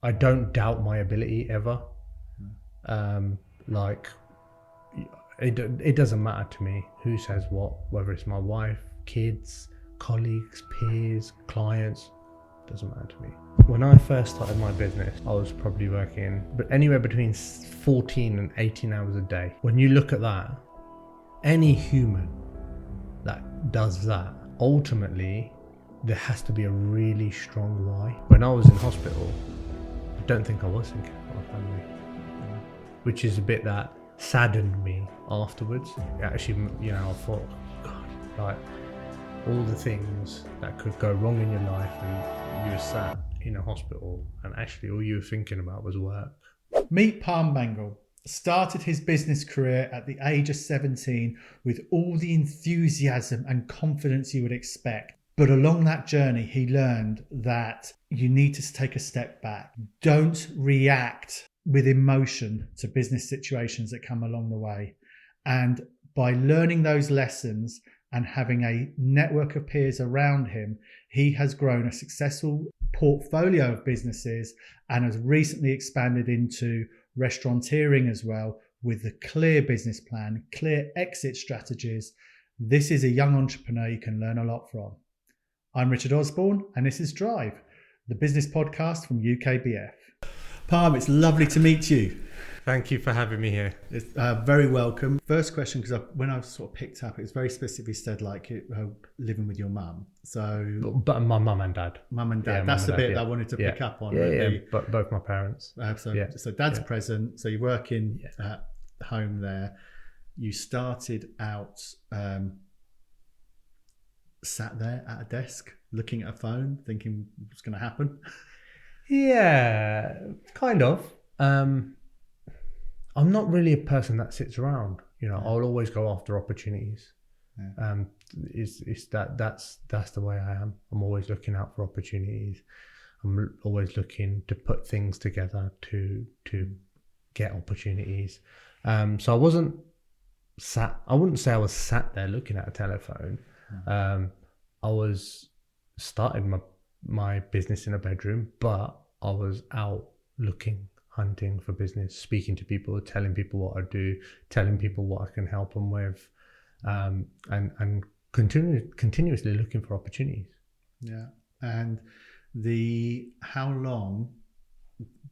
I don't doubt my ability ever. Like it doesn't matter to me who says what, whether it's my wife, kids, colleagues, peers, clients, doesn't matter to me. When I first started my business, I was probably working anywhere between 14 and 18 hours a day. When you look at that, any human that does that, ultimately, there has to be a really strong why. When I was in hospital, I don't think I was thinking of my family, which is a bit that saddened me afterwards. Actually, I thought, God, like all the things that could go wrong in your life, and you were sat in a hospital, and actually all you were thinking about was work. Meet Parm Bhangal. Started his business career at the age of 17 with all the enthusiasm and confidence you would expect. But along that journey, he learned that you need to take a step back. Don't react with emotion to business situations that come along the way. And by learning those lessons and having a network of peers around him, he has grown a successful portfolio of businesses and has recently expanded into restauranteering as well, with a clear business plan, clear exit strategies. This is a young entrepreneur you can learn a lot from. I'm Richard Osborne, and this is Drive, the business podcast from UKBF. Parm, it's lovely to meet you. Thank you for having me here. It's very welcome. First question, because when I sort of picked up, it was very specifically said living with your mum. So, but my mum and dad. Mum and dad. Yeah, that's the bit yeah. that I wanted to pick up on. But both my parents. So dad's present. So you're working at home there. You started out sat there at a desk, looking at a phone, thinking what's going to happen. Yeah, kind of. I'm not really a person that sits around. I'll always go after opportunities. Yeah. That's the way I am. I'm always looking out for opportunities. I'm always looking to put things together to get opportunities. So I wasn't sat. I wouldn't say I was sat there looking at a telephone. I was started my business in a bedroom, but I was out looking, hunting for business, speaking to people, telling people what I do, telling people what I can help them with, and continuously looking for opportunities. Yeah. And how long,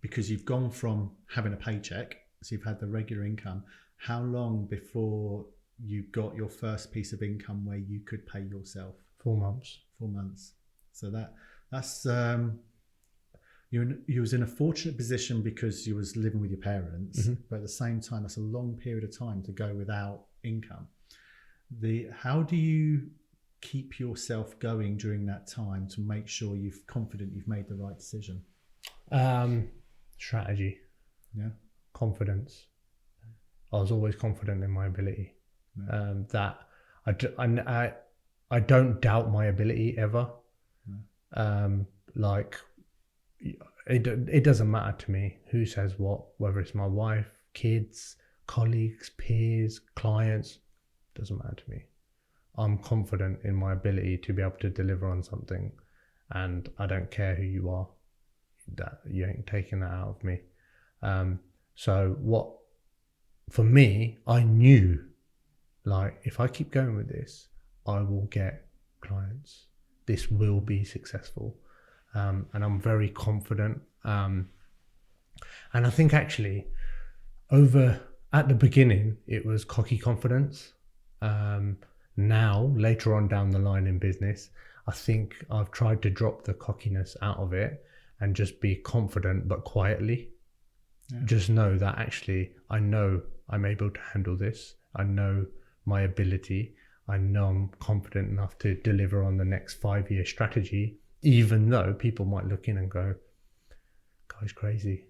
because you've gone from having a paycheck, so you've had the regular income, how long before you got your first piece of income where you could pay yourself? 4 months. 4 months. So that's you was in a fortunate position because you was living with your parents, but at the same time, that's a long period of time to go without income. How do you keep yourself going during that time to make sure you're confident you've made the right decision? Strategy. Yeah. Confidence. I was always confident in my ability. Yeah. That I don't doubt my ability ever. Yeah. Like it doesn't matter to me who says what, whether it's my wife, kids, colleagues, peers, clients, doesn't matter to me. I'm confident in my ability to be able to deliver on something, and I don't care who you are. That you ain't taking that out of me. So what, for me, I knew, like, if I keep going with this, I will get clients. This will be successful. And I'm very confident. And I think actually at the beginning, it was cocky confidence. Now, later on down the line in business, I think I've tried to drop the cockiness out of it and just be confident, but quietly. Yeah. Just know that actually, I know I'm able to handle this. I know my ability. I know I'm confident enough to deliver on the next 5-year strategy, even though people might look in and go, guy's crazy.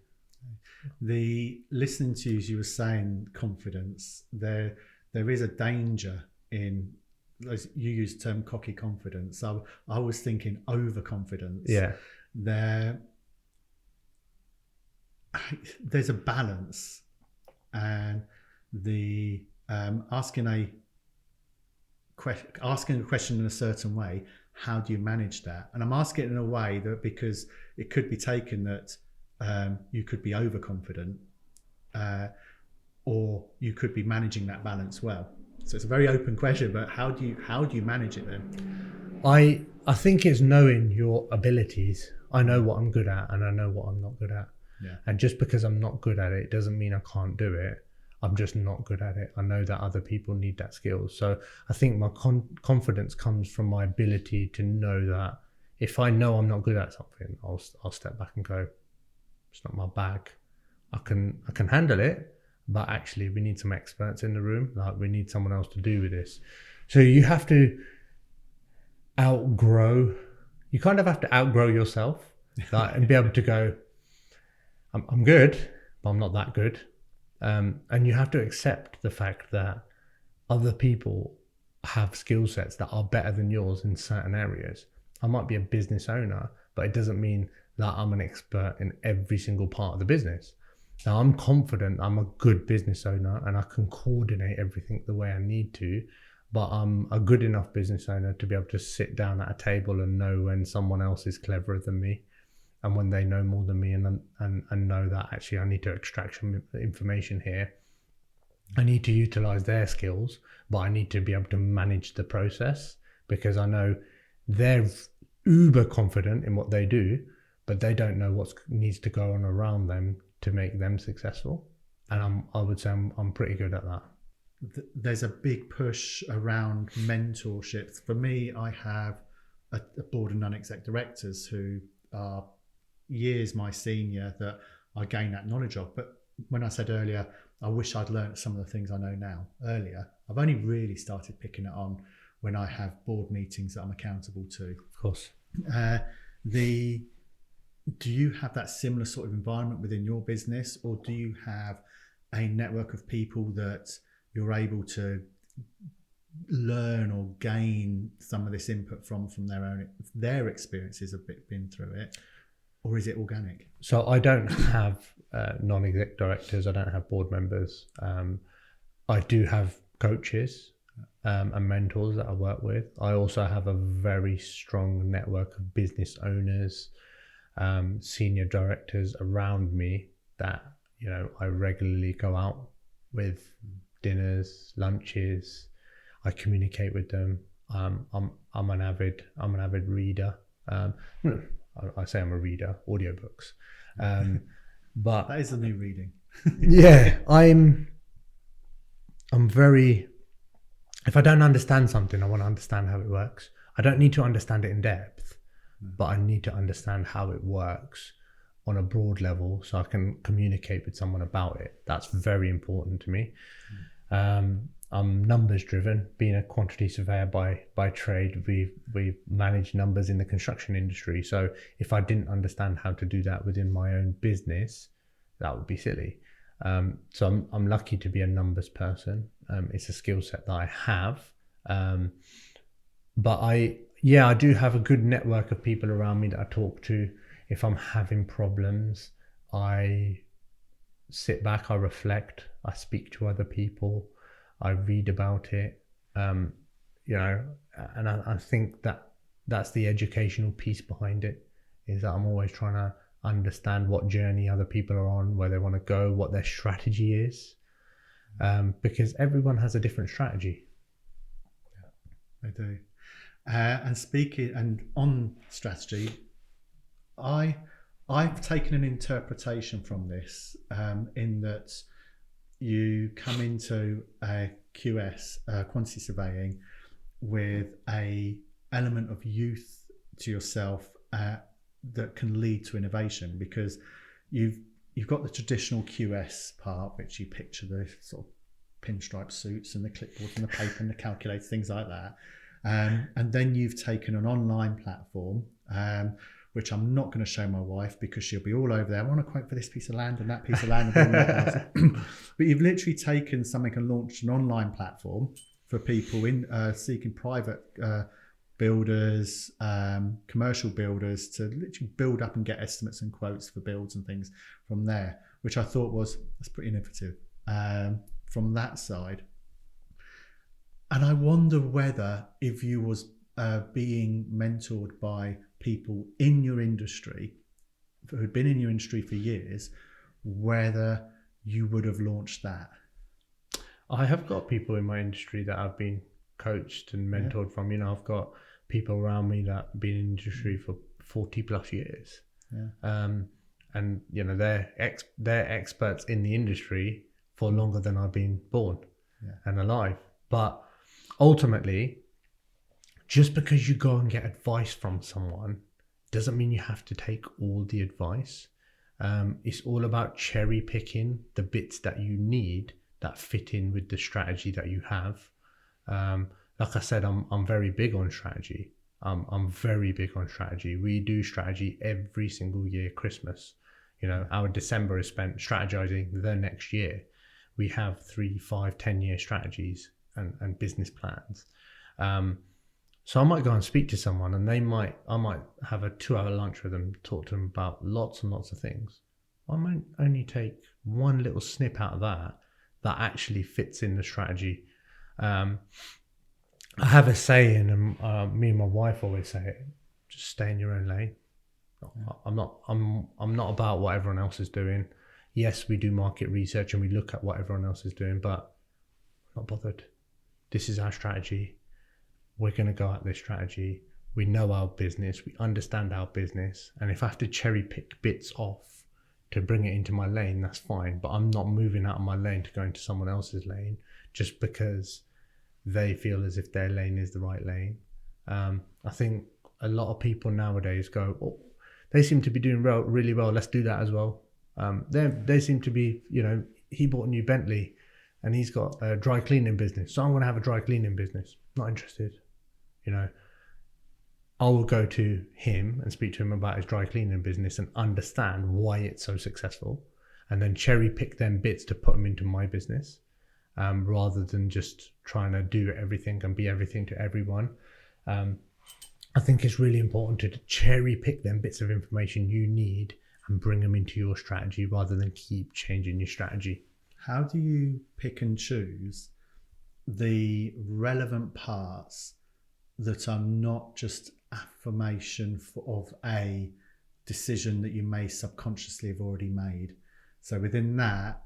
Listening to you, as you were saying, confidence, there is a danger in, as you use the term cocky confidence. So I was thinking overconfidence. Yeah. There's a balance, and asking a question in a certain way, how do you manage that? And I'm asking it in a way that, because it could be taken that you could be overconfident, or you could be managing that balance well. So it's a very open question, but how do you manage it then? I think it's knowing your abilities. I know what I'm good at and I know what I'm not good at. Yeah. And just because I'm not good at it doesn't mean I can't do it. I'm just not good at it. I know that other people need that skill. So I think my confidence comes from my ability to know that if I know I'm not good at something, I'll step back and go, it's not my bag. I can handle it, but actually we need some experts in the room. Like we need someone else to do with this. So you have to you kind of have to outgrow yourself, like, and be able to go, I'm good, but I'm not that good. And you have to accept the fact that other people have skill sets that are better than yours in certain areas. I might be a business owner, but it doesn't mean that I'm an expert in every single part of the business. Now, I'm confident I'm a good business owner and I can coordinate everything the way I need to, but I'm a good enough business owner to be able to sit down at a table and know when someone else is cleverer than me and when they know more than me, and know that actually I need to extract some information here. I need to utilize their skills, but I need to be able to manage the process because I know they're uber confident in what they do, but they don't know what needs to go on around them to make them successful. And I would say I'm pretty good at that. There's a big push around mentorships. For me, I have a board of non-exec directors who are years my senior that I gain that knowledge of. But when I said earlier, I wish I'd learned some of the things I know now earlier, I've only really started picking it on when I have board meetings that I'm accountable to. Of course. Do you have that similar sort of environment within your business, or do you have a network of people that you're able to learn or gain some of this input from their experiences of been through it, or is it organic? So I don't have non-exec directors. I don't have board members. I do have coaches and mentors that I work with. I also have a very strong network of business owners, senior directors around me that I regularly go out with, dinners, lunches. I communicate with them. I'm an avid reader. I say I'm a reader, audiobooks. But that is the new reading. Yeah, I'm very. If I don't understand something, I want to understand how it works. I don't need to understand it in depth, but I need to understand how it works on a broad level so I can communicate with someone about it. That's very important to me. I'm numbers driven. Being a quantity surveyor by trade, we've managed numbers in the construction industry. So if I didn't understand how to do that within my own business, that would be silly. So I'm lucky to be a numbers person. It's a skill set that I have. But I do have a good network of people around me that I talk to. If I'm having problems, I sit back, I reflect, I speak to other people, I read about it, and I think that's the educational piece behind it, is that I'm always trying to understand what journey other people are on, where they want to go, what their strategy is, because everyone has a different strategy. Yeah, they do. And speaking and on strategy, I've taken an interpretation from this, in that you come into a QS, quantity surveying, with a element of youth to yourself that can lead to innovation, because you've got the traditional QS part, which you picture the sort of pinstripe suits and the clipboards and the paper and the calculators, things like that. And then you've taken an online platform, which I'm not going to show my wife because she'll be all over there. I want a quote for this piece of land and that piece of land. But you've literally taken something and launched an online platform for people in seeking private builders, commercial builders, to literally build up and get estimates and quotes for builds and things from there, which I thought that's pretty innovative from that side. And I wonder whether, if you was being mentored by people in your industry, who'd been in your industry for years, whether you would have launched that. I have got people in my industry that I've been coached and mentored from. You know, I've got people around me that have been in the industry for 40 plus years. And you know, they're experts in the industry for longer than I've been born and alive. But ultimately, just because you go and get advice from someone doesn't mean you have to take all the advice. It's all about cherry picking the bits that you need that fit in with the strategy that you have. Like I said, I'm very big on strategy. I'm very big on strategy. We do strategy every single year. Christmas, you know, our December is spent strategizing the next year. We have 3, 5, 10-year strategies and business plans. So I might go and speak to someone, and I might have a 2-hour lunch with them, talk to them about lots and lots of things. I might only take one little snip out of that actually fits in the strategy. I have a saying, and me and my wife always say it: just stay in your own lane. I'm not about what everyone else is doing. Yes, we do market research and we look at what everyone else is doing, but I'm not bothered. This is our strategy. We're going to go at this strategy. We know our business. We understand our business. And if I have to cherry pick bits off to bring it into my lane, that's fine. But I'm not moving out of my lane to go into someone else's lane just because they feel as if their lane is the right lane. I think a lot of people nowadays go, oh, they seem to be doing really well. Let's do that as well. They seem to be, you know, he bought a new Bentley and he's got a dry cleaning business. So I'm going to have a dry cleaning business. Not interested. You know, I will go to him and speak to him about his dry cleaning business and understand why it's so successful, and then cherry pick them bits to put them into my business, rather than just trying to do everything and be everything to everyone. I think it's really important to cherry pick them bits of information you need and bring them into your strategy rather than keep changing your strategy. How do you pick and choose the relevant parts that are not just affirmation of a decision that you may subconsciously have already made? So within that,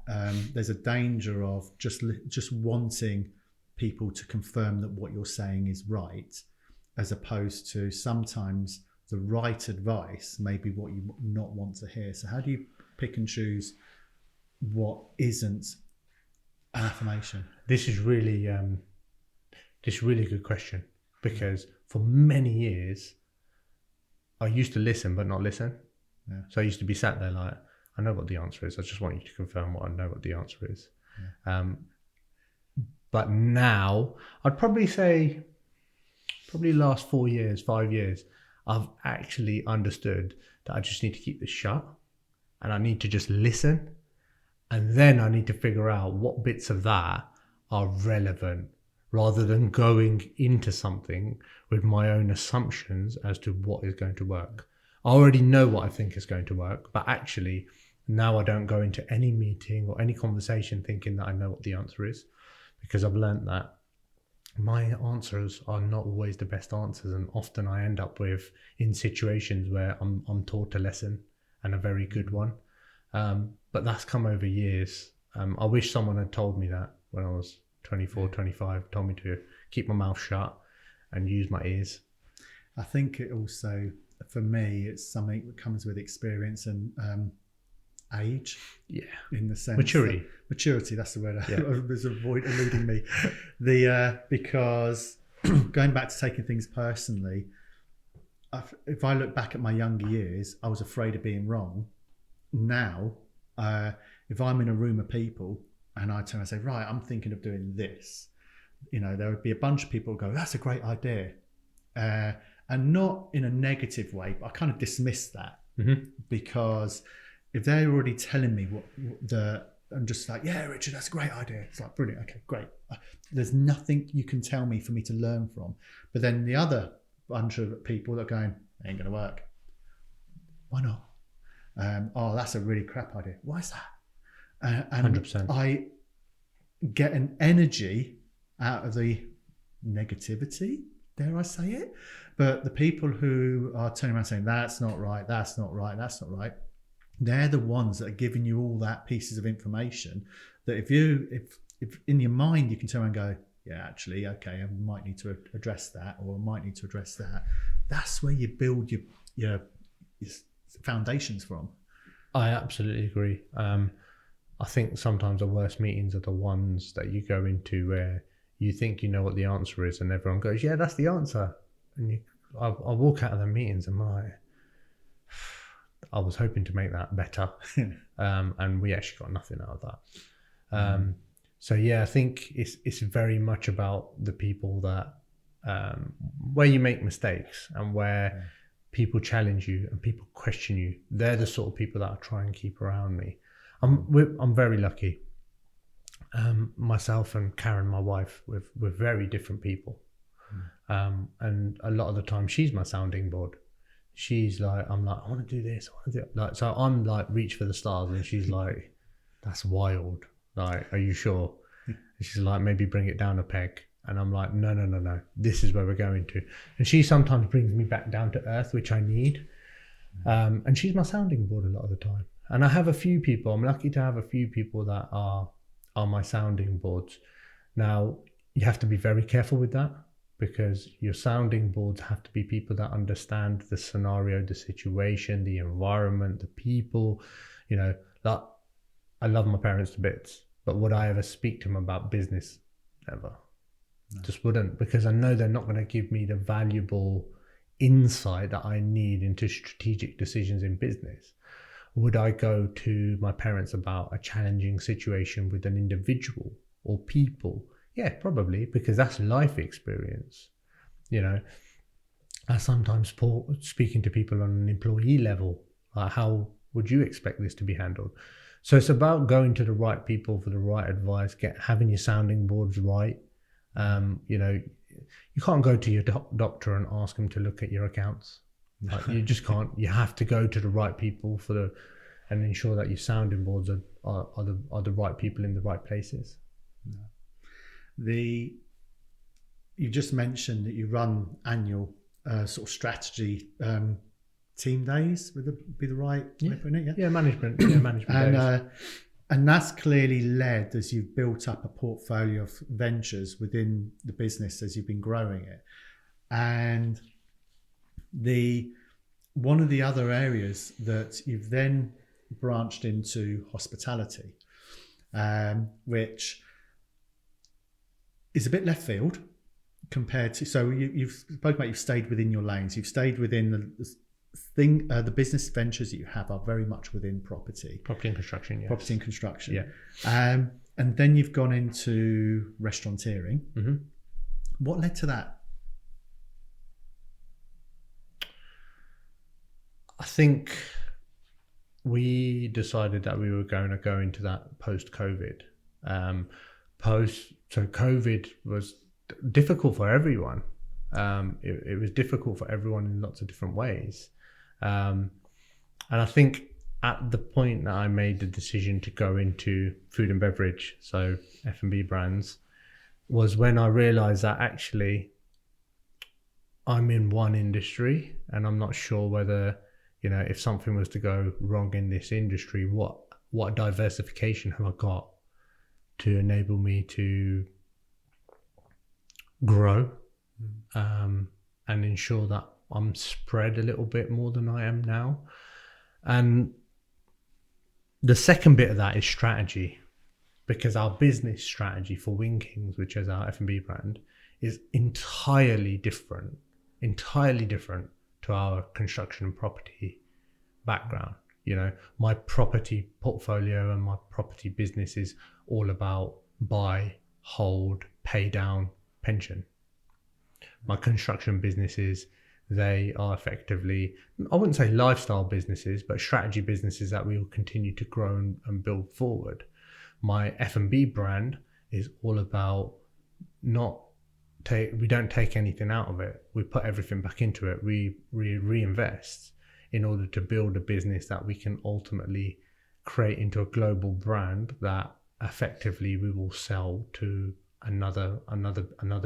there's a danger of just wanting people to confirm that what you're saying is right, as opposed to sometimes the right advice may be what you not want to hear. So how do you pick and choose what isn't an affirmation? This is really good question, because for many years I used to listen but not listen. So I used to be sat there like, I know what the answer is, I just want you to confirm what I know what the answer is. But now I'd probably say last 4 years, 5 years, I've actually understood that I just need to keep this shut and I need to just listen, and then I need to figure out what bits of that are relevant, rather than going into something with my own assumptions as to what is going to work. I already know what I think is going to work, but actually now I don't go into any meeting or any conversation thinking that I know what the answer is, because I've learned that my answers are not always the best answers, and often I end up in situations where I'm taught a lesson, and a very good one. But that's come over years. I wish someone had told me that when I was 24, 25, told me to keep my mouth shut and use my ears. I think it also, for me, it's something that comes with experience and age. Yeah. In the sense maturity, that's the word. Yeah. I was eluding me. Because going back to taking things personally, if I look back at my younger years, I was afraid of being wrong. Now, if I'm in a room of people and I turn and say, right, I'm thinking of doing this, you know, there would be a bunch of people who go, that's a great idea. And not in a negative way, but I kind of dismiss that. Mm-hmm. Because if they're already telling me I'm just like, yeah, Richard, that's a great idea. It's like, brilliant. Okay, great. There's nothing you can tell me for me to learn from. But then the other bunch of people that are going, ain't going to work. Why not? Oh, that's a really crap idea. Why is that? And 100%. I get an energy out of the negativity, dare I say it? But the people who are turning around saying, that's not right, that's not right, that's not right, they're the ones that are giving you all that pieces of information that if in your mind you can turn around and go, yeah, actually, okay, I might need to address that, or I might need to address that. That's where you build your foundations from. I absolutely agree. I think sometimes the worst meetings are the ones that you go into where you think you know what the answer is, and everyone goes, "Yeah, that's the answer." And I walk out of the meetings and I'm like, I was hoping to make that better, and we actually got nothing out of that. So yeah, I think it's very much about the people that where you make mistakes and where people challenge you and people question you. They're the sort of people that I try and keep around me. I'm very lucky. Myself and Karen, my wife, we're very different people. And a lot of the time she's my sounding board. She's like, I'm like, I want to do this, I want to do it. Like, so I'm like, reach for the stars, and she's like, that's wild. Like, are you sure? And she's like, maybe bring it down a peg. And I'm like, no, this is where we're going to. And she sometimes brings me back down to earth, which I need. And she's my sounding board a lot of the time. And I have a few people, I'm lucky to have a few people that are my sounding boards. Now, you have to be very careful with that, because your sounding boards have to be people that understand the scenario, the situation, the environment, the people. You know, that I love my parents to bits, but would I ever speak to them about business? Never. No. Just wouldn't, because I know they're not going to give me the valuable insight that I need into strategic decisions in business. Would I go to my parents about a challenging situation with an individual or people? Yeah, probably, because that's life experience. You know, I sometimes speaking to people on an employee level, like, how would you expect this to be handled? So it's about going to the right people for the right advice, having your sounding boards right. You know, you can't go to your doctor and ask him to look at your accounts. Like, you just can't. You have to go to the right people and ensure that your sounding boards are the right people in the right places. Yeah. You just mentioned that you run annual sort of strategy team days. Would be the right way of putting it? Yeah, management days. And that's clearly led as you've built up a portfolio of ventures within the business as you've been growing it. And one of the other areas that you've then branched into hospitality, which is a bit left field compared to, so you've spoken about, you've stayed within your lanes, you've stayed within the business ventures that you have are very much within property and construction. Yes. Property and construction. Yeah. And then you've gone into restauranteering. Mm-hmm. What led to that? I think we decided that we were going to go into that post-COVID. So COVID was difficult for everyone. It was difficult for everyone in lots of different ways. And I think at the point that I made the decision to go into food and beverage, so F&B brands, was when I realized that actually I'm in one industry and I'm not sure whether, you know, if something was to go wrong in this industry, what diversification have I got to enable me to grow and ensure that I'm spread a little bit more than I am now. And the second bit of that is strategy, because our business strategy for Wing Kings, which is our F&B brand, is entirely different to our construction and property background. You know, my property portfolio and my property business is all about buy, hold, pay down, pension. My construction businesses, they are effectively, I wouldn't say lifestyle businesses, but strategy businesses that we will continue to grow and build forward. My F&B brand is all about we don't take anything out of it. We put everything back into it. We reinvest in order to build a business that we can ultimately create into a global brand that effectively we will sell to another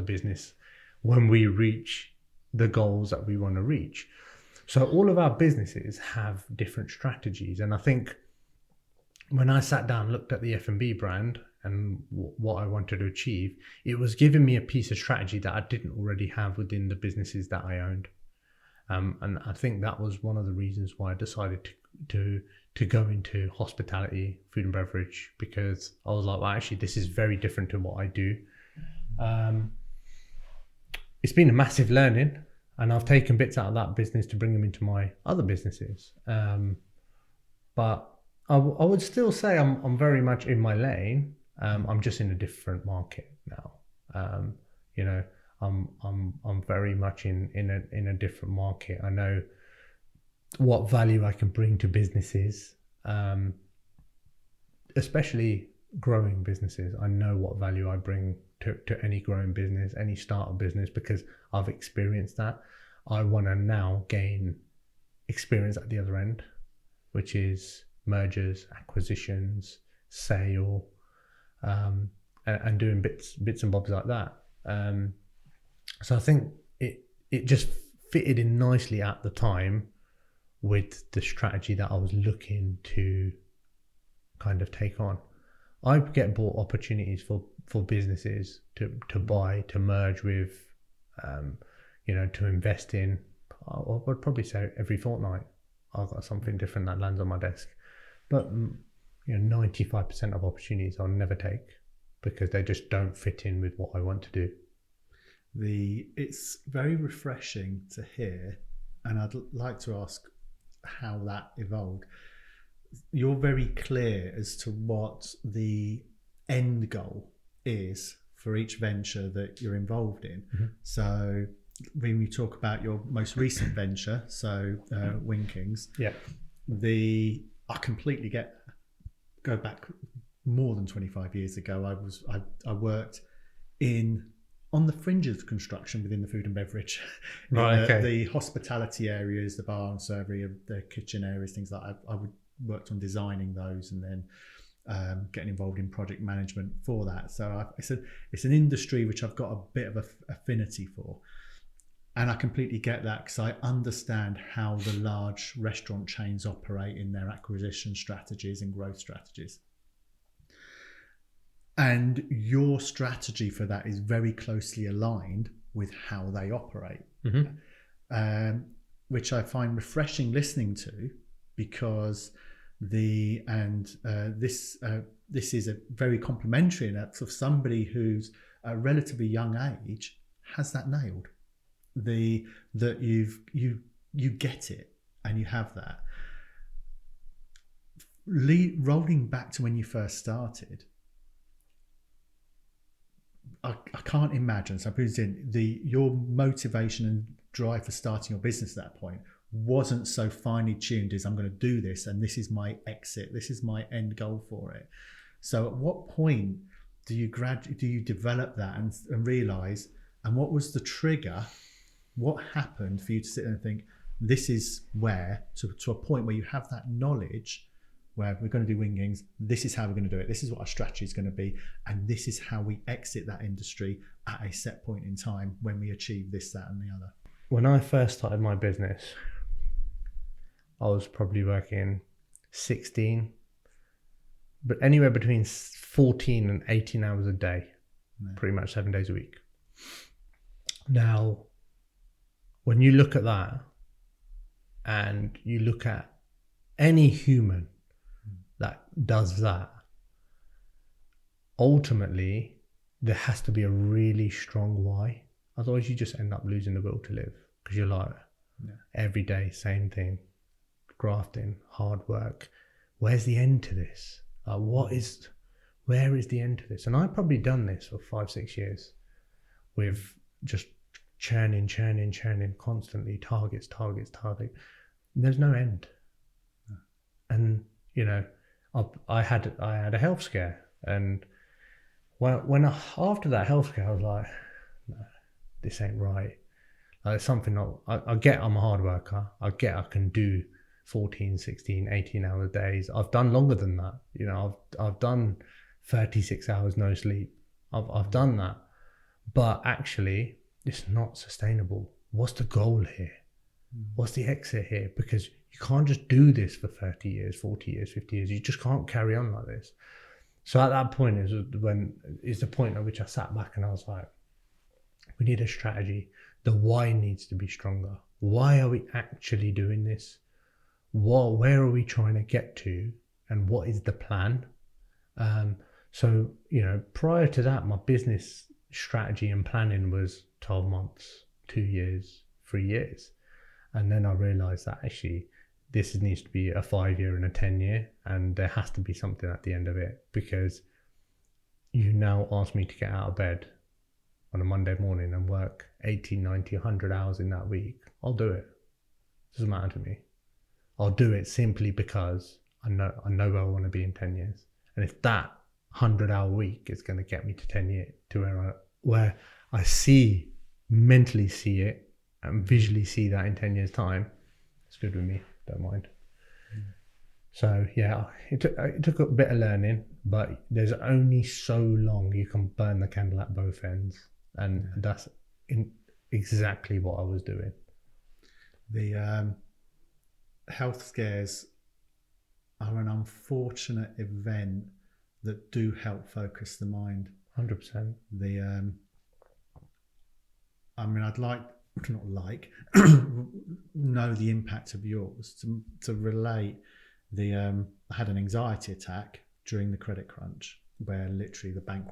business when we reach the goals that we want to reach. So all of our businesses have different strategies, and I think when I sat down, looked at the F&B brand and what I wanted to achieve, it was giving me a piece of strategy that I didn't already have within the businesses that I owned. And I think that was one of the reasons why I decided to go into hospitality, food and beverage, because I was like, well, actually, this is very different to what I do. It's been a massive learning, and I've taken bits out of that business to bring them into my other businesses. But I would still say I'm very much in my lane. I'm just in a different market now. You know, I'm very much in a different market. I know what value I can bring to businesses, especially growing businesses. I know what value I bring to any growing business, any startup business, because I've experienced that. I want to now gain experience at the other end, which is mergers, acquisitions, sale, and doing bits and bobs like that. So I think it just fitted in nicely at the time with the strategy that I was looking to kind of take on. I get bought opportunities for businesses to buy, to merge with, to invest in. I would probably say every fortnight I've got something different that lands on my desk. But 95% of opportunities I'll never take because they just don't fit in with what I want to do. It's very refreshing to hear, and I'd like to ask how that evolved. You're very clear as to what the end goal is for each venture that you're involved in. Mm-hmm. So when we talk about your most recent venture, so Winkings, I completely get that. Go back more than 25 years ago. I worked on the fringes of construction within the food and beverage, the hospitality areas, the bar and servery, the kitchen areas, things like that. I worked on designing those and then getting involved in project management for that. So it's an industry which I've got a bit of affinity for. And I completely get that because I understand how the large restaurant chains operate in their acquisition strategies and growth strategies. And your strategy for that is very closely aligned with how they operate, which I find refreshing listening to, because this is a very complimentary, and that's of somebody who's a relatively young age has that nailed. That you get it and you have that. Rolling back to when you first started, I can't imagine. So I presume your motivation and drive for starting your business at that point wasn't so finely tuned as I'm going to do this and this is my exit, this is my end goal for it. So at what point do you develop that and realize, and what was the trigger? What happened for you to sit there and think, this is where, to a point where you have that knowledge, where we're going to do Winkings, this is how we're going to do it, this is what our strategy is going to be, and this is how we exit that industry at a set point in time when we achieve this, that, and the other? When I first started my business, I was probably working 16, but anywhere between 14 and 18 hours a day, pretty much 7 days a week. Now, when you look at that and you look at any human that does that, ultimately there has to be a really strong why. Otherwise you just end up losing the will to live, because you're like, every day, same thing, grafting, hard work. Where's the end to this? Where is the end to this? And I've probably done this for 5-6 years with just churning constantly, targets. There's no end. And I had a health scare, and after that health scare, I was like, no, this ain't right. Like, something I get. I'm a hard worker. I get I can do 14, 16, 18 hour days. I've done longer than that. I've done 36 hours no sleep. I've done that, but actually, it's not sustainable. What's the goal here? What's the exit here? Because you can't just do this for 30 years, 40 years, 50 years. You just can't carry on like this. So at that point is the point at which I sat back and I was like, we need a strategy. The why needs to be stronger. Why are we actually doing this? Where are we trying to get to? And what is the plan? So, prior to that, my business strategy and planning was 12 months, 2 years, 3 years. And then I realized that actually this needs to be a 5-year and a 10-year, and there has to be something at the end of it, because you now ask me to get out of bed on a Monday morning and work 80, 90, 100 hours in that week. I'll do it. It doesn't matter to me. I'll do it simply because I know where I want to be in 10 years. And if that 100-hour week is going to get me to 10 years, to where I mentally see it and visually see that in 10 years time, it's good with me. Don't mind. So yeah, it took a bit of learning, but there's only so long you can burn the candle at both ends, and that's exactly what I was doing. The health scares are an unfortunate event that do help focus the mind. 100%. Know the impact of yours to relate. I had an anxiety attack during the credit crunch, where literally the bank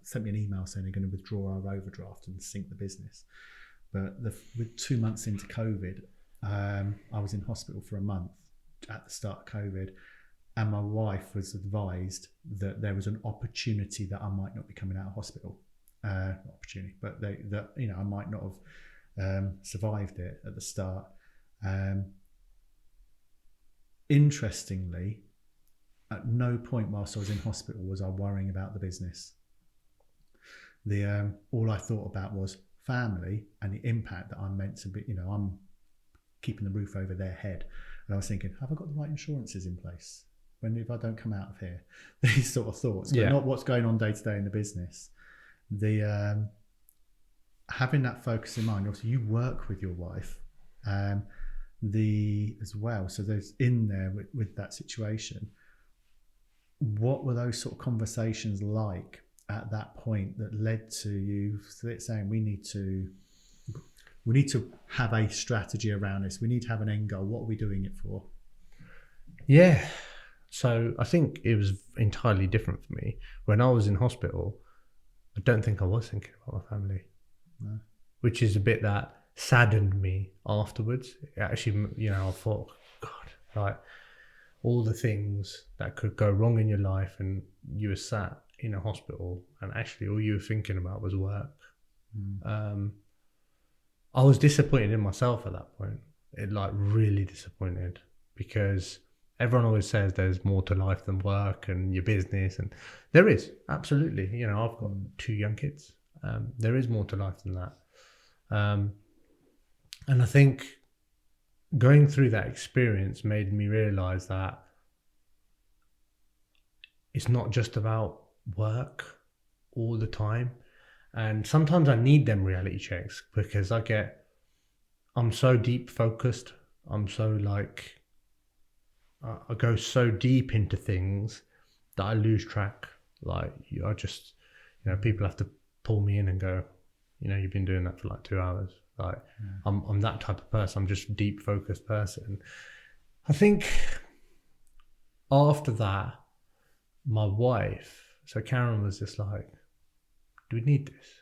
sent me an email saying they're going to withdraw our overdraft and sink the business. But with 2 months into COVID, I was in hospital for a month at the start of COVID, and my wife was advised that there was an opportunity that I might not be coming out of hospital. Not opportunity, but I might not have survived it at the start. Interestingly, at no point whilst I was in hospital was I worrying about the business. All I thought about was family and the impact that I'm meant to be. I'm keeping the roof over their head, and I was thinking, have I got the right insurances in place if I don't come out of here? These sort of thoughts, but not what's going on day to day in the business. Having that focus in mind. Also, you work with your wife, as well. So there's in there with that situation. What were those sort of conversations like at that point that led to you saying we need to have a strategy around this? We need to have an end goal. What are we doing it for? Yeah. So I think it was entirely different for me. When I was in hospital, I don't think I was thinking about my family. No. Which is a bit that saddened me afterwards. Actually, I thought, God, like all the things that could go wrong in your life, and you were sat in a hospital and actually all you were thinking about was work. I was disappointed in myself at that point. Really disappointed, because everyone always says there's more to life than work and your business, and there is, absolutely. I've got 2 young kids. There is more to life than that. And I think going through that experience made me realize that it's not just about work all the time. And sometimes I need them reality checks, because I'm so deep focused. I'm so I go so deep into things that I lose track. People have to pull me in and go, you've been doing that for 2 hours. I'm that type of person. I'm just a deep focused person. I think after that, my wife, so Karen, was just like, do we need this?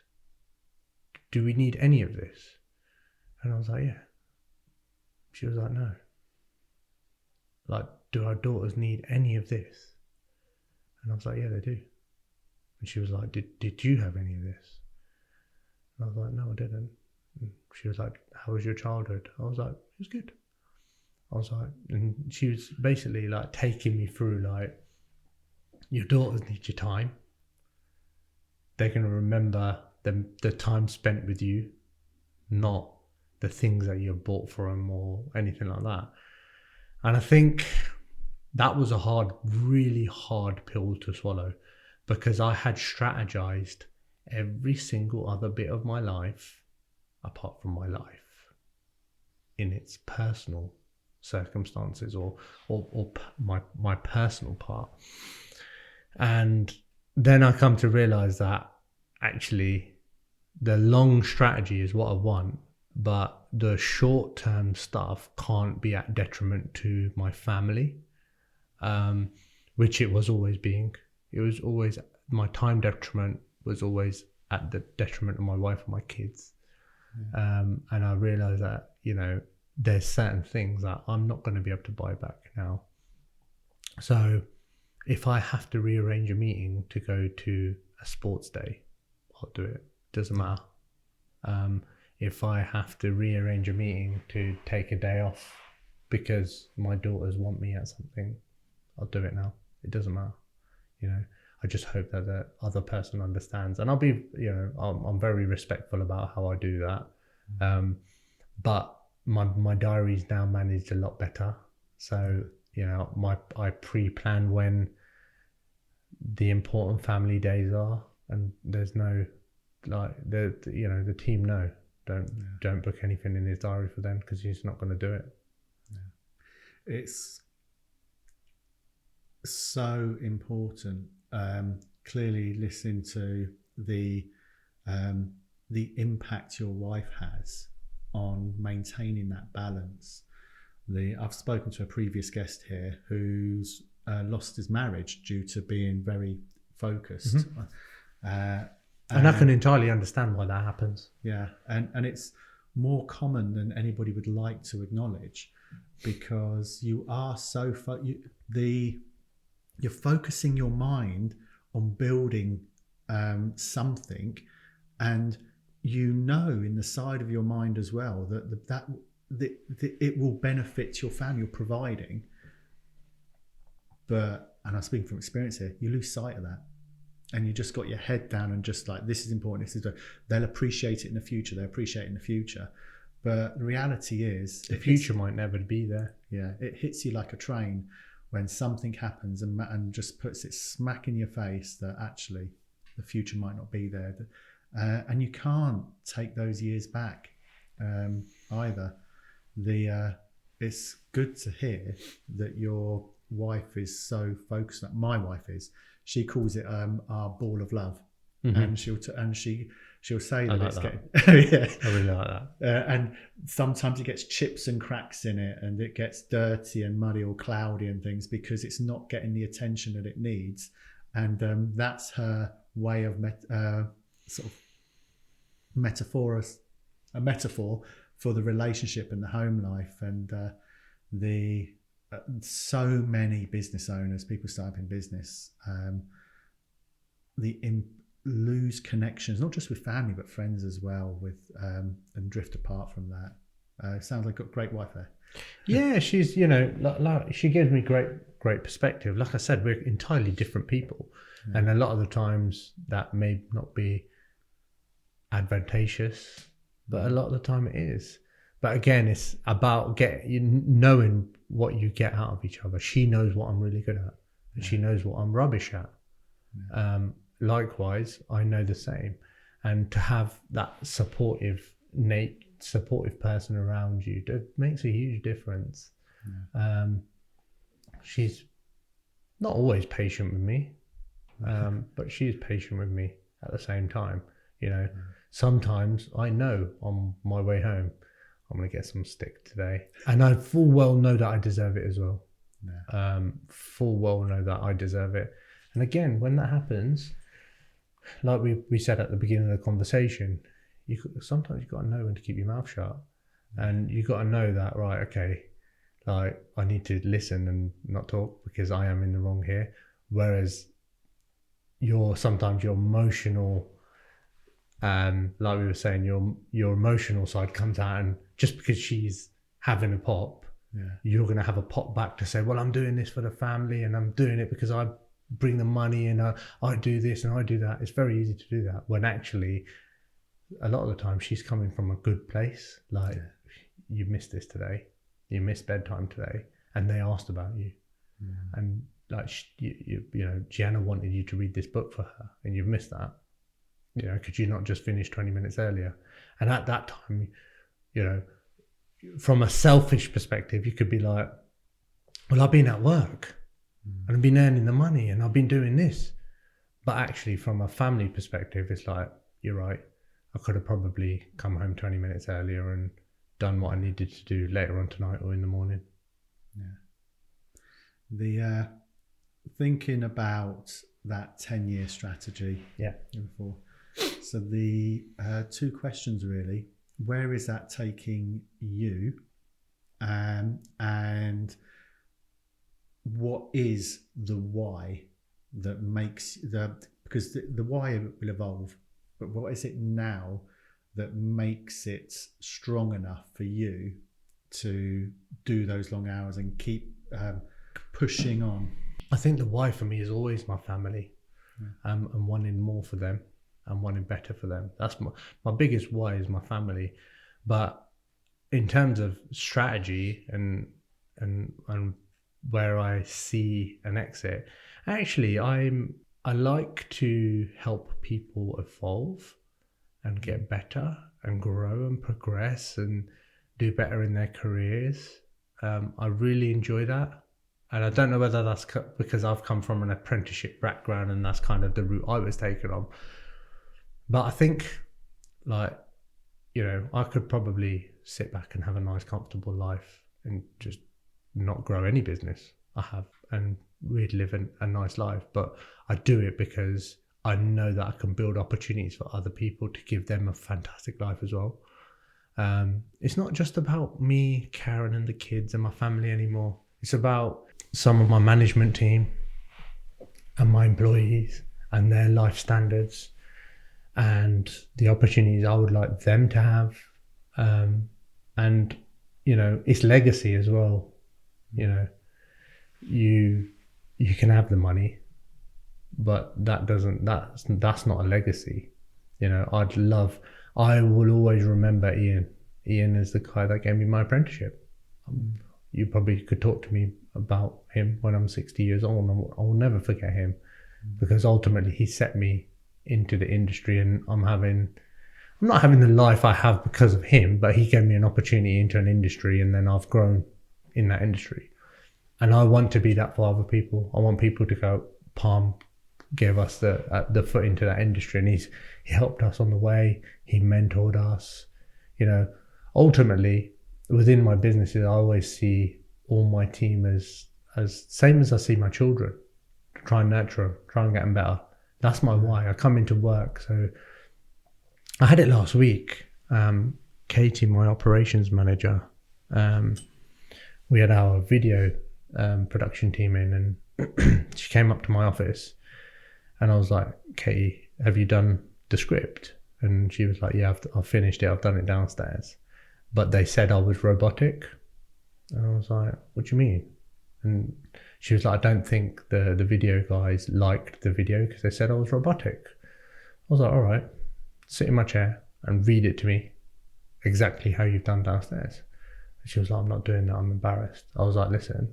Do we need any of this? And I was like, yeah. She was like, no. Do our daughters need any of this? And I was like, yeah, they do. And she was like, did you have any of this? And I was like, no, I didn't. And she was like, how was your childhood? I was like, it was good. I was like, and she was basically taking me through your daughters need your time. They're going to remember the time spent with you, not the things that you bought for them or anything like that. And I think that was a really hard pill to swallow, because I had strategized every single other bit of my life apart from my life. in its personal circumstances or my personal part. And then I come to realize that actually the long strategy is what I want, but the short-term stuff can't be at detriment to my family, which it was always being. It was always, my time detriment was always at the detriment of my wife and my kids. And I realized that, there's certain things that I'm not going to be able to buy back now. So if I have to rearrange a meeting to go to a sports day, I'll do it. Doesn't matter. If I have to rearrange a meeting to take a day off because my daughters want me at something, I'll do it now. It doesn't matter. I just hope that the other person understands, and I'll be, I'm very respectful about how I do that. But my diary's now managed a lot better. So, I pre-plan when the important family days are, and there's no, the team know, don't book anything in his diary for them because he's not going to do it. It's so important. Clearly listening to the impact your wife has on maintaining that balance. I've spoken to a previous guest here who's lost his marriage due to being very focused. And I can entirely understand why that happens. Yeah, and it's more common than anybody would like to acknowledge, because you are so you're focusing your mind on building something, and in the side of your mind as well that it will benefit your family you're providing. But, and I speak from experience here, you lose sight of that, and you just got your head down and just like, this is important, they'll appreciate it in the future, but the reality is the future might never be there. Yeah, it hits you like a train when something happens and just puts it smack in your face that actually the future might not be there. And you can't take those years back either. It's good to hear that your wife is so focused. My wife is. She calls it our ball of love, and she'll say that it's getting. Yeah, I really like that. And sometimes it gets chips and cracks in it, and it gets dirty and muddy or cloudy and things because it's not getting the attention that it needs. And that's her way of sort of a metaphor for the relationship and the home life. And so many business owners, people starting in business, lose connections, not just with family but friends as well, and drift apart from that. Sounds like a great wife there. Yeah, she's like she gives me great perspective. Like I said, we're entirely different people, and a lot of the times that may not be advantageous, but a lot of the time it is. But again, it's about knowing what you get out of each other. She knows what I'm really good at, and she knows what I'm rubbish at. Likewise, I know the same. And to have that supportive person around you, that makes a huge difference. She's not always patient with me, but she's patient with me at the same time. Sometimes I know on my way home I'm going to get some stick today, and I full well know that I deserve it as well. Full well know that I deserve it. And again, when that happens, like we said at the beginning of the conversation, sometimes you've got to know when to keep your mouth shut, and you've got to know that, right, okay, like I need to listen and not talk because I am in the wrong here. Whereas sometimes your emotional, like we were saying, your emotional side comes out, and just because she's having a pop, you're going to have a pop back to say, well, I'm doing this for the family and I'm doing it because I bring the money and I do this and I do that. It's very easy to do that, when actually a lot of the time she's coming from a good place. Like, you missed this today, you missed bedtime today, and they asked about you. And like, Gianna wanted you to read this book for her and you've missed that. Could you not just finish 20 minutes earlier? And at that time, from a selfish perspective, you could be like, well, I've been at work and I've been earning the money and I've been doing this. But actually, from a family perspective, it's like, you're right. I could have probably come home 20 minutes earlier and done what I needed to do later on tonight or in the morning. Yeah. The thinking about that 10-year strategy. Yeah. Before. So the 2 questions really. Where is that taking you? And what is the why that makes because the why will evolve, but what is it now that makes it strong enough for you to do those long hours and keep pushing on? I think the why for me is always my family, and wanting more for them and wanting better for them. That's my biggest why is my family. But in terms of strategy and where I see an exit, actually I like to help people evolve and get better and grow and progress and do better in their careers. I really enjoy that. And I don't know whether that's because I've come from an apprenticeship background and that's kind of the route I was taken on. But I think, like, you know, I could probably sit back and have a nice, comfortable life and just not grow any business I have, and we'd live a nice life. But I do it because I know that I can build opportunities for other people to give them a fantastic life as well. It's not just about me, Karen, and the kids and my family anymore. It's about some of my management team and my employees and their life standards and the opportunities I would like them to have. And, you know, it's legacy as well. You know, you can have the money, but that's not a legacy. You know, I will always remember Ian. Ian is the guy that gave me my apprenticeship. You probably could talk to me about him when I'm 60 years old, and I will never forget him, because ultimately he set me into the industry, and I'm not having the life I have because of him, but he gave me an opportunity into an industry, and then I've grown in that industry. And I want to be that for other people. I want people to go, Parm gave us the foot into that industry, and he helped us on the way. He mentored us. You know, ultimately within my businesses, I always see all my team as same as I see my children. Try and nurture them, try and get them better. That's my why. I come into work. So I had it last week. Katie, my operations manager, we had our video production team in, and she came up to my office, and I was like, Katie, have you done the script? And she was like, yeah, I've finished it. I've done it downstairs. But they said I was robotic. And I was like, what do you mean? And she was like, I don't think the video guys liked the video because they said I was robotic. I was like, all right, sit in my chair and read it to me exactly how you've done downstairs. And she was like, I'm not doing that, I'm embarrassed. I was like, listen,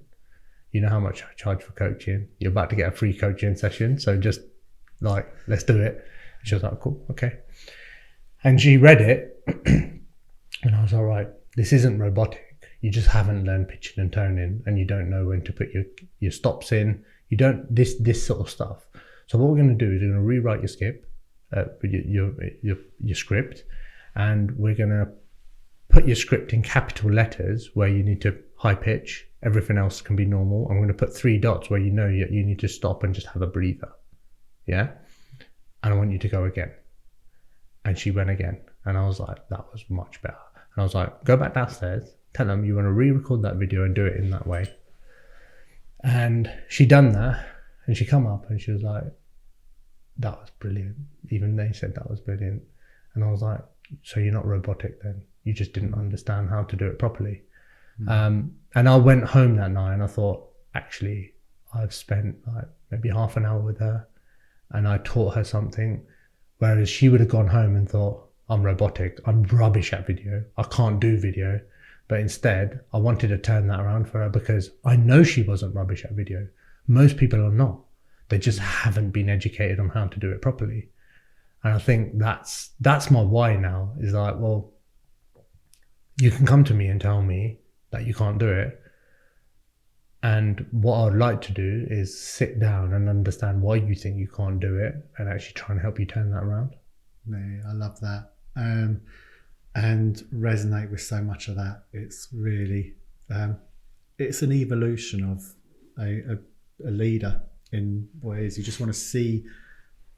you know how much I charge for coaching? You're about to get a free coaching session, so just like, let's do it. And she was like, cool, okay. And she read it and I was all right, this isn't robotic. You just haven't learned pitching and toning, and you don't know when to put your stops in. You don't, this sort of stuff. So what we're going to do is we're going to rewrite your skip, your script, and we're going to put your script in capital letters where you need to high pitch. Everything else can be normal. I'm going to put 3 dots where you know you need to stop and just have a breather. Yeah? And I want you to go again. And she went again. And I was like, that was much better. And I was like, go back downstairs, tell them you want to re-record that video and do it in that way. And she done that, and she come up and she was like, that was brilliant. Even they said that was brilliant. And I was like, so you're not robotic then? You just didn't understand how to do it properly. And I went home that night and I thought, actually, I've spent like maybe half an hour with her and I taught her something, whereas she would have gone home and thought, I'm robotic, I'm rubbish at video, I can't do video. But instead, I wanted to turn that around for her because I know she wasn't rubbish at video. Most people are not. They just haven't been educated on how to do it properly. And I think that's my why now, is like, well, You can come to me and tell me that you can't do it. And what I'd like to do is sit down and understand why you think you can't do it and actually try and help you turn that around. No, I love that. And resonate with so much of that. It's really, it's an evolution of a leader in ways you just want to see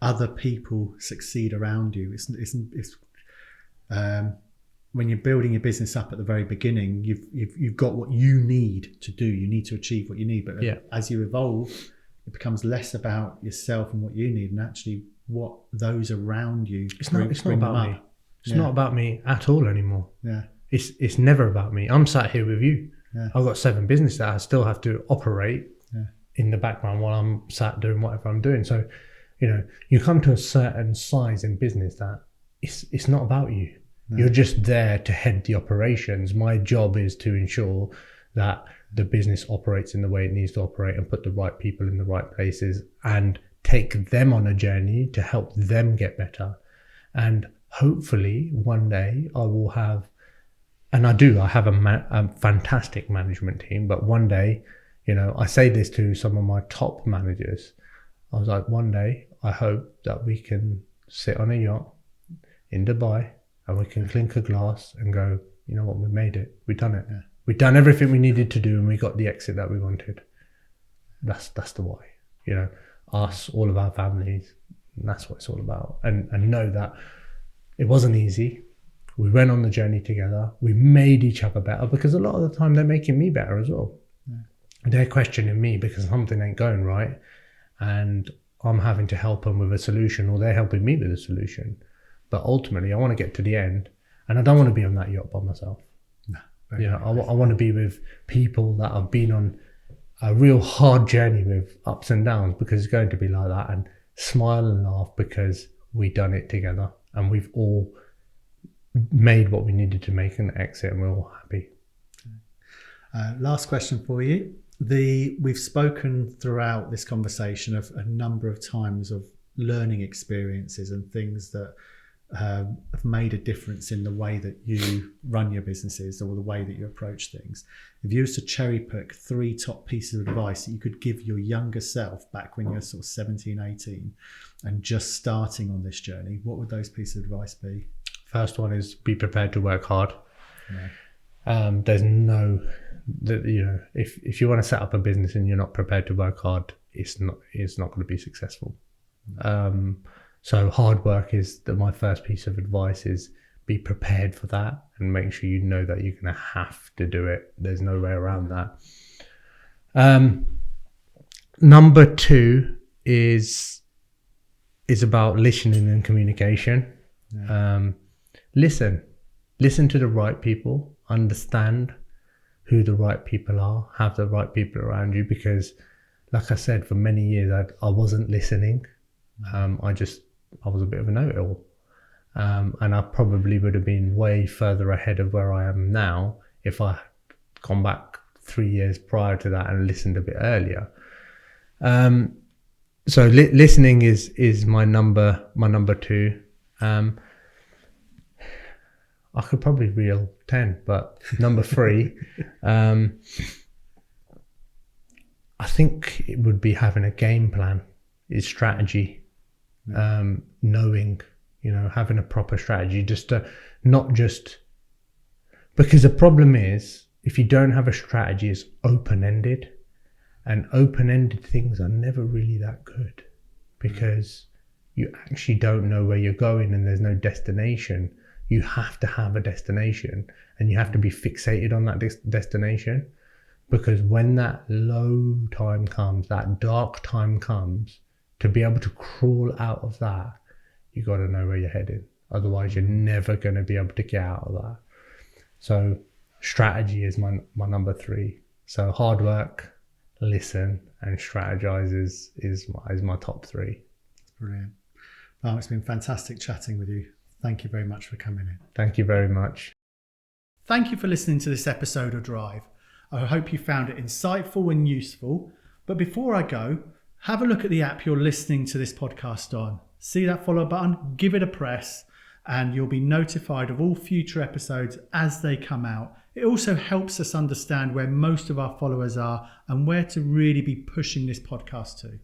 other people succeed around you. It's when you're building your business up at the very beginning, you've got what you need to do. You need to achieve what you need, but as you evolve, it becomes less about yourself and what you need, and actually what those around you. It's not about me. It's not about me at all anymore. Yeah, it's never about me. I'm sat here with you. Yeah. I've got 7 businesses that I still have to operate in the background while I'm sat doing whatever I'm doing. So, you come to a certain size in business that it's not about you. No. You're just there to head the operations. My job is to ensure that the business operates in the way it needs to operate and put the right people in the right places and take them on a journey to help them get better. And hopefully one day I will have, and I have a fantastic management team, but one day, I say this to some of my top managers. I was like, one day I hope that we can sit on a yacht in Dubai and we can clink a glass and go, you know what, we made it. We've done it. Yeah. We've done everything we needed to do and we got the exit that we wanted. That's the why. Us, all of our families, and that's what it's all about. And know that it wasn't easy. We went on the journey together. We made each other better because a lot of the time they're making me better as well. Yeah. They're questioning me because something ain't going right and I'm having to help them with a solution, or they're helping me with a solution. But ultimately I want to get to the end and I don't want to be on that yacht by myself. No, I want to be with people that I've been on a real hard journey with, ups and downs, because it's going to be like that, and smile and laugh because we've done it together and we've all made what we needed to make an exit and we're all happy. Last question for you. We've spoken throughout this conversation of a number of times of learning experiences and things that have made a difference in the way that you run your businesses or the way that you approach things. If you was to cherry pick 3 top pieces of advice that you could give your younger self back when you're sort of 17, 18 and just starting on this journey, what would those pieces of advice be? First one is be prepared to work hard. Yeah. There's no, if you want to set up a business and you're not prepared to work hard, it's not going to be successful. So hard work is my first piece of advice, is be prepared for that and make sure you know that you're going to have to do it. There's no way around that. Number 2 is about listening and communication. Yeah. Listen to the right people, understand who the right people are, have the right people around you, because like I said, for many years I wasn't listening. I was a bit of a know-it-all, and I probably would have been way further ahead of where I am now if I had gone back 3 years prior to that and listened a bit earlier. So listening is my number 2. I could probably reel 10, but number 3, I think it would be having a game plan, is strategy. Knowing, having a proper strategy, not just because the problem is if you don't have a strategy, it's open-ended, and open-ended things are never really that good because you actually don't know where you're going and there's no destination. You have to have a destination and you have to be fixated on that destination, because when that low time comes, that dark time comes, to be able to crawl out of that, you got to know where you're headed. Otherwise, you're never going to be able to get out of that. So strategy is my number 3. So hard work, listen, and strategize is my top 3. That's brilliant. Well, it's been fantastic chatting with you. Thank you very much for coming in. Thank you very much. Thank you for listening to this episode of Drive. I hope you found it insightful and useful. But before I go, have a look at the app you're listening to this podcast on. See that follow button? Give it a press and you'll be notified of all future episodes as they come out. It also helps us understand where most of our followers are and where to really be pushing this podcast to.